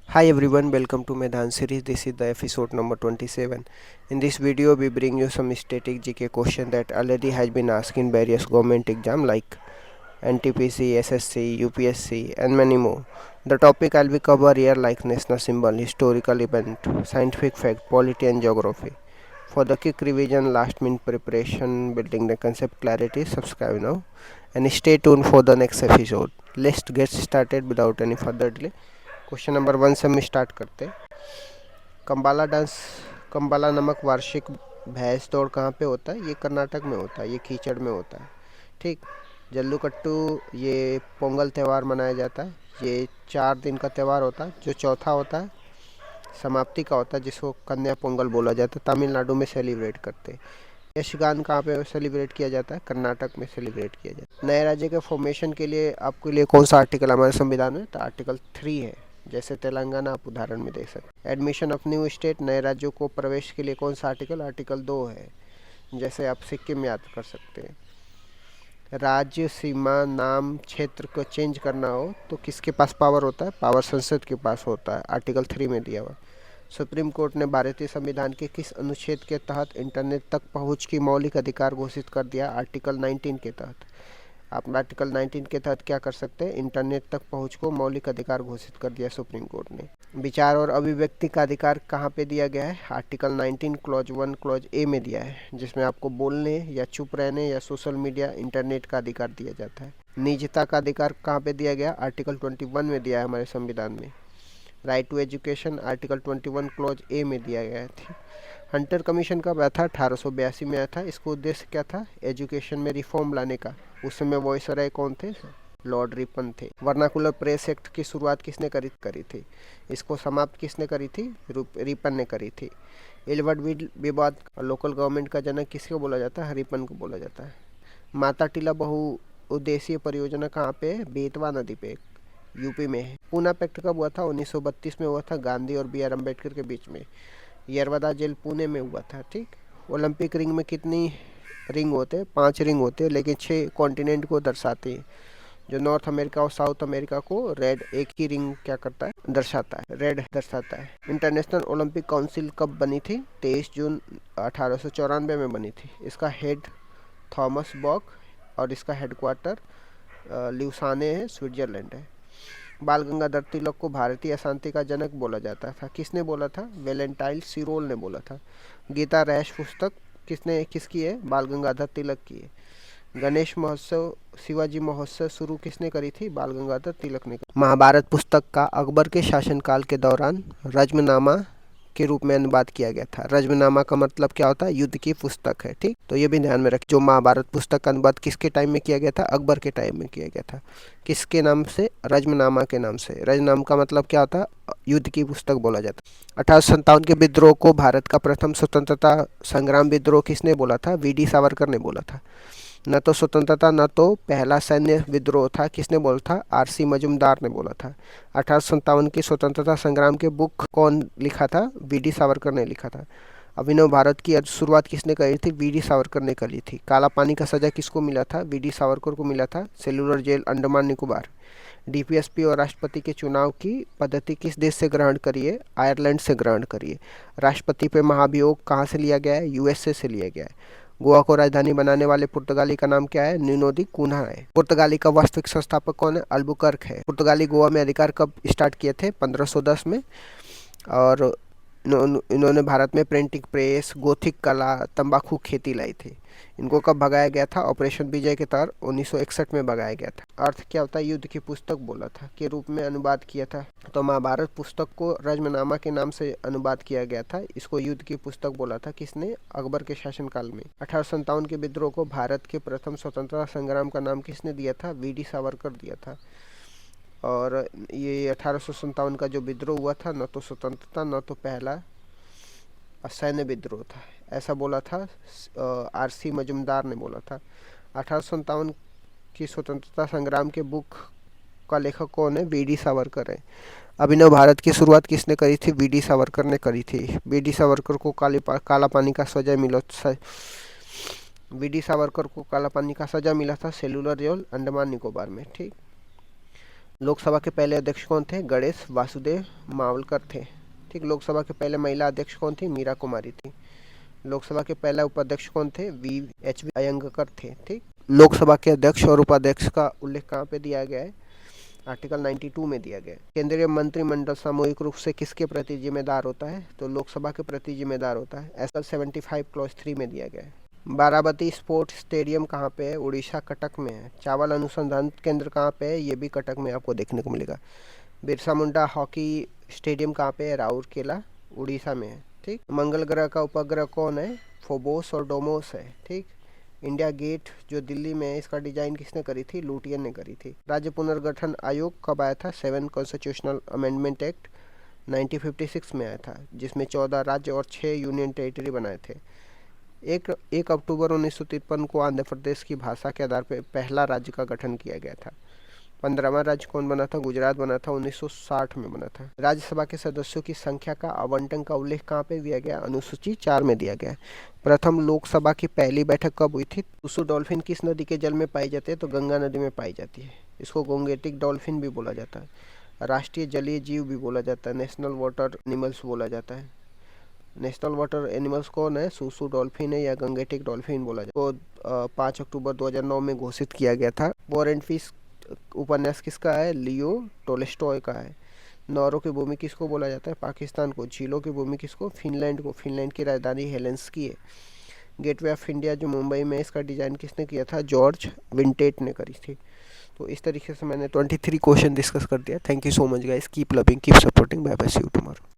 Hi everyone, welcome to Medhan series. This is the episode number 27. In this video, we bring you some static GK question that already has been asked in various government exam like NTPC, SSC, UPSC, and many more. The topic I'll be cover here like national symbol, historical event, scientific fact, polity, and geography. For the quick revision, last minute preparation, building the concept clarity, subscribe now and stay tuned for the next episode. Let's get started without any further delay. Question number 1 से हम start करते हैं। Kambala dance, Kambala नामक वार्षिक भैंस दौड़ कहाँ पे होता है? ये कर्नाटक में होता है, ये कीचड़ में होता है। ठीक। जल्लीकट्टू ये पोंगल त्यौहार मनाया जाता है। ये 4 दिन का त्यौहार होता है। जो चौथा होता है समाप्ति का होता है, जिसको कन्या पोंगल बोला जाता है, तमिलनाडु में सेलिब्रेट करते हैं। यक्षगान कहाँ पे सेलिब्रेट किया जाता है? कर्नाटक में सेलिब्रेट किया जाता है। नए राज्य के फॉर्मेशन के लिए आपके लिए कौन सा आर्टिकल हमारे संविधान में? तो आर्टिकल 3 है। जैसे तेलंगाना आप उदाहरण में देख सकते हैं। एडमिशन ऑफ न्यू स्टेट, नए राज्यों को प्रवेश के लिए कौन सा आर्टिकल? आर्टिकल 2 है। जैसे आप सिक्किम याद कर सकते हैं। राज्य, सीमा, नाम, क्षेत्र को चेंज करना हो तो किसके पास पावर होता है? पावर संसद के पास होता है, आर्टिकल 3 में दिया हुआ। सुप्रीम कोर्ट ने भारतीय संविधान के किस अनुच्छेद के तहत इंटरनेट तक पहुंच की मौलिक अधिकार घोषित कर दिया? आर्टिकल 19 के तहत। आप आर्टिकल 19 के तहत क्या कर सकते हैं? इंटरनेट तक पहुंच को मौलिक अधिकार घोषित कर दिया सुप्रीम कोर्ट ने। विचार और अभिव्यक्ति का अधिकार कहाँ पे दिया गया है? आर्टिकल 19 क्लॉज 1 क्लॉज ए में दिया है, जिसमें आपको बोलने या चुप रहने या सोशल मीडिया इंटरनेट का अधिकार दिया जाता है। निजता का अधिकार कहाँ पे दिया गया? आर्टिकल 21 में दिया है हमारे संविधान में। Right to education article 21 clause A में दिया गया था। हंटर कमीशन कब आया था? 1882 में आया था। इसका उद्देश्य क्या था? एजुकेशन में रिफॉर्म लाने का। उस समय वॉइसरॉय कौन थे? लॉर्ड रिपन थे। वर्नाकुलर प्रेस एक्ट की शुरुआत किसने करी थी? इसको समाप्त किसने करी थी? रिपन ने करी थी। एल्बर्ट विवाद लोकल गवर्नमेंट का जनक किसको बोला जाता है? रिपन को बोला जाता है। माता टीला बहुउद्देशीय परियोजना कहाँ पे है? बेतवा नदी पे, यूपी में है। पूना पैक्ट कब हुआ था? 1932 में हुआ था, गांधी और बी आर अम्बेडकर के बीच में। यरवदा जेल पुणे में हुआ था। ठीक। ओलंपिक रिंग में कितनी रिंग होते हैं? 5 रिंग होते हैं, लेकिन 6 कॉन्टिनेंट को दर्शाते हैं। जो नॉर्थ अमेरिका और साउथ अमेरिका को रेड एक ही रिंग क्या करता है? दर्शाता है, रेड दर्शाता है। इंटरनेशनल ओलंपिक काउंसिल कब बनी थी? 23 जून 1894 में बनी थी। इसका हेड थॉमस बॉक और इसका हेडक्वार्टर ल्यूसाने है, स्विट्जरलैंड है। बाल गंगाधर तिलक को भारतीय अशांति का जनक बोला जाता था। किसने बोला था? वेलेंटाइन सिरोल ने बोला था। गीता रैश पुस्तक किसकी है? बाल गंगाधर तिलक की है। गणेश महोत्सव, शिवाजी महोत्सव शुरू किसने करी थी? बाल गंगाधर तिलक ने। महाभारत पुस्तक का अकबर के शासनकाल के दौरान रज्मनामा के रूप में अनुवाद किया गया था। रज्मनामा का मतलब क्या होता है? युद्ध की पुस्तक है। ठीक। तो ये भी ध्यान में रखें। जो महाभारत पुस्तक का अनुवाद किसके टाइम में किया गया था? अकबर के टाइम में किया गया था। किसके नाम से? रज्मनामा के नाम से। रज्मनामा का मतलब क्या होता है? युद्ध की पुस्तक बोला जाता है। 1857 के विद्रोह को भारत का प्रथम स्वतंत्रता संग्राम विद्रोह किसने बोला था? वी डी सावरकर ने बोला था। न तो स्वतंत्रता न तो पहला सैन्य विद्रोह था। किसने बोला था? आर.सी. मजूमदार ने बोला था। 1857 की स्वतंत्रता संग्राम के बुक कौन लिखा था? वी डी सावरकर ने लिखा था। अभिनव भारत की शुरुआत किसने करी थी? वी डी सावरकर ने करी थी। काला पानी का सजा किसको मिला था? वी डी सावरकर को मिला था। Cellular jail Andaman Nicobar. DPSP और राष्ट्रपति के चुनाव की पद्धति किस देश से ग्रहण करी है? आयरलैंड से ग्रहण करी है। राष्ट्रपति पे महाभियोग कहाँ से लिया गया है? यूएसए से लिया गया है। गोवा को राजधानी बनाने वाले पुर्तगाली का नाम क्या है? नुनो दी कुन्हा है। पुर्तगाली का वास्तविक संस्थापक कौन है? अल्बुकर्क है। पुर्तगाली गोवा में अधिकार कब स्टार्ट किए थे? 1510 में। और इन्होंने भारत में प्रिंटिंग प्रेस, गोथिक कला, तंबाकू खेती लाई थी। इनको कब भगाया गया था? ऑपरेशन विजय के तहत 1961 में भगाया गया था। अर्थ क्या होता है? युद्ध की पुस्तक बोला था के रूप में अनुवाद किया था। तो महाभारत पुस्तक को रज्मनामा के नाम से अनुवाद किया गया था। इसको युद्ध की पुस्तक बोला था। किसने? अकबर के शासनकाल में। 1857 के विद्रोह को भारत के प्रथम स्वतंत्रता संग्राम का नाम किसने दिया था? वी डी सावरकर दिया था। और ये 1857 का जो विद्रोह हुआ था, न तो स्वतंत्रता न तो पहला सैन्य विद्रोह था, ऐसा बोला था आर.सी. मजूमदार ने बोला था। 1857 की स्वतंत्रता संग्राम के बुक का लेखक कौन है? वी डी सावरकर है। अभिनव भारत की शुरुआत किसने करी थी? वी डी सावरकर ने करी थी। वी डी सावरकर को काला पानी का सजा मिला। वी डी सावरकर को काला पानी का सजा मिला था सेलुलर जेल अंडमान निकोबार में। ठीक। लोकसभा के पहले अध्यक्ष कौन थे? गणेश वासुदेव मावलकर थे। ठीक। लोकसभा के पहले महिला अध्यक्ष कौन थी? मीरा कुमारी थी। लोकसभा के पहला उपाध्यक्ष कौन थे? वी अयंगकर थे। ठीक। लोकसभा के अध्यक्ष और उपाध्यक्ष का उल्लेख कहाँ पे दिया गया है? आर्टिकल 92 में दिया गया है। केंद्रीय मंत्रिमंडल सामूहिक रूप से किसके प्रति जिम्मेदार होता है? तो लोकसभा के प्रति जिम्मेदार होता है। ऐसा 75 क्लॉज 3 में दिया गया है। बाराबती स्पोर्ट्स स्टेडियम कहाँ पे है? उड़ीसा कटक में है। चावल अनुसंधान केंद्र कहाँ पे है? ये भी कटक में आपको देखने को मिलेगा। बिरसा मुंडा हॉकी स्टेडियम कहाँ पे है? राउरकेला उड़ीसा में है। ठीक। मंगल ग्रह का उपग्रह कौन है? फोबोस और डोमोस है। ठीक। इंडिया गेट जो दिल्ली में है, इसका डिजाइन किसने करी थी? लुटियन ने करी थी। राज्य पुनर्गठन आयोग कब आया था? 7 कॉन्स्टिट्यूशनल अमेंडमेंट एक्ट 1956 में आया था, जिसमें 14 राज्य और 6 यूनियन टेरिटरी बनाए थे। 1 अक्टूबर 1953 को आंध्र प्रदेश की भाषा के आधार पर पहला राज्य का गठन किया गया था। 15वां राज्य कौन बना था? गुजरात बना था, 1960 में बना था। राज्यसभा के सदस्यों की संख्या का आवंटन का उल्लेख कहाँ पे दिया गया? अनुसूची 4 में दिया गया है। प्रथम लोकसभा की पहली बैठक कब हुई थी? टुसू डॉल्फिन किस नदी के जल में पाई जाती है? तो गंगा नदी में पाई जाती है। इसको गोंगेटिक डॉल्फिन भी बोला जाता है। राष्ट्रीय जलीय जीव भी बोला जाता है। नेशनल वाटर एनिमल्स बोला जाता है। नेशनल वाटर एनिमल्स कौन है? सूसू डॉल्फिन है या गंगेटिक डॉल्फिन बोला जाता है। तो 5 अक्टूबर 2009 में घोषित किया गया था। वॉर एंड पीस उपन्यास किसका है? लियो टोल्स्टॉय का है। नौरों की भूमि किसको बोला जाता है? पाकिस्तान को। झीलों की भूमि किसको? फिनलैंड को। फिनलैंड की राजधानी हेलेंस्की है। गेटवे ऑफ इंडिया जो मुंबई में, इसका डिज़ाइन किसने किया था? जॉर्ज विंटेट ने करी थी। तो इस तरीके से मैंने 23 क्वेश्चन डिस्कस कर दिया। Thank you so much guys. Keep loving, keep supporting. Bye bye, see you tomorrow.